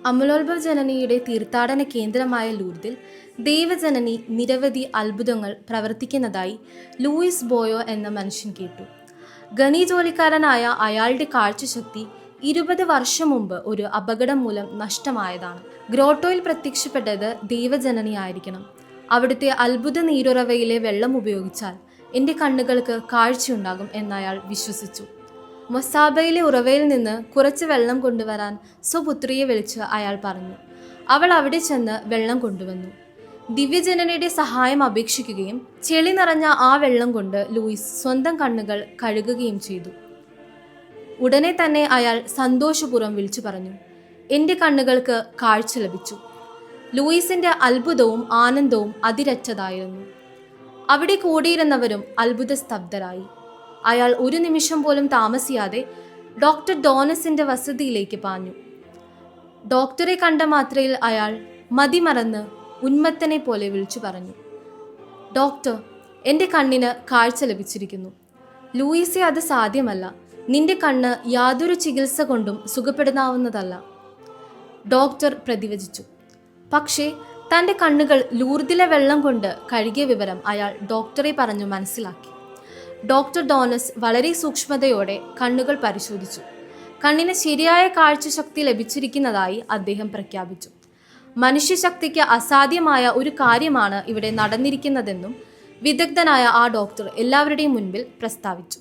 അമലോത്ഭവ ജനനിയുടെ തീർത്ഥാടന കേന്ദ്രമായ ലൂർദിൽ ദൈവജനനി നിരവധി അത്ഭുതങ്ങൾ പ്രവർത്തിക്കുന്നതായി ലൂയിസ് ബോയോ എന്ന മനുഷ്യൻ കേട്ടു. ഖനി ജോലിക്കാരനായ അയാളുടെ കാഴ്ചശക്തി 20 വർഷം മുമ്പ് ഒരു അപകടം മൂലം നഷ്ടമായതാണ്. ഗ്രോട്ടോയിൽ പ്രത്യക്ഷപ്പെട്ടത് ദൈവജനനിയായിരിക്കണം. അവിടുത്തെ അത്ഭുത നീരുറവയിലെ വെള്ളം ഉപയോഗിച്ചാൽ എൻ്റെ കണ്ണുകൾക്ക് കാഴ്ചയുണ്ടാകും എന്നയാൾ വിശ്വസിച്ചു. മൊസാബയിലെ ഉറവയിൽ നിന്ന് കുറച്ച് വെള്ളം കൊണ്ടുവരാൻ സ്വപുത്രിയെ വിളിച്ച് അയാൾ പറഞ്ഞു. അവൾ അവിടെ ചെന്ന് വെള്ളം കൊണ്ടുവന്നു. ദിവ്യജനനിയുടെ സഹായം അപേക്ഷിക്കുകയും ചെളി നിറഞ്ഞ ആ വെള്ളം കൊണ്ട് ലൂയിസ് സ്വന്തം കണ്ണുകൾ കഴുകുകയും ചെയ്തു. ഉടനെ തന്നെ അയാൾ സന്തോഷപൂർവ്വം വിളിച്ചു പറഞ്ഞു, എൻ്റെ കണ്ണുകൾക്ക് കാഴ്ച ലഭിച്ചു. ലൂയിസിന്റെ അത്ഭുതവും ആനന്ദവും അതിരറ്റതായിരുന്നു. അവിടെ കൂടിയിരുന്നവരും അത്ഭുത സ്തബ്ധരായി. അയാൾ ഒരു നിമിഷം പോലും താമസിയാതെ ഡോക്ടർ ഡോനസിന്റെ വസതിയിലേക്ക് പാഞ്ഞു. ഡോക്ടറെ കണ്ട മാത്രയിൽ അയാൾ മതിമറന്ന് ഉന്മത്തനെ പോലെ വിളിച്ചു പറഞ്ഞു, ഡോക്ടർ, എൻ്റെ കണ്ണിന് കാഴ്ച ലഭിച്ചിരിക്കുന്നു. ലൂയിസെ, അത് സാധ്യമല്ല. നിന്റെ കണ്ണ് യാതൊരു ചികിത്സ കൊണ്ടും സുഖപ്പെടുത്താവുന്നതല്ല. ഡോക്ടർ പ്രതിവചിച്ചു. പക്ഷേ തൻ്റെ കണ്ണുകൾ ലൂർദിലെ വെള്ളം കൊണ്ട് കഴുകിയ വിവരം അയാൾ ഡോക്ടറെ പറഞ്ഞു മനസ്സിലാക്കി. ഡോക്ടർ ഡോനസ് വളരെ സൂക്ഷ്മതയോടെ കണ്ണുകൾ പരിശോധിച്ചു. കണ്ണിന് ശരിയായ കാഴ്ചശക്തി ലഭിച്ചിരിക്കുന്നതായി അദ്ദേഹം പ്രഖ്യാപിച്ചു. മനുഷ്യശക്തിക്ക് അസാധ്യമായ ഒരു കാര്യമാണ് ഇവിടെ നടന്നിരിക്കുന്നതെന്നും വിദഗ്ധനായ ആ ഡോക്ടർ എല്ലാവരുടെയും മുൻപിൽ പ്രസ്താവിച്ചു.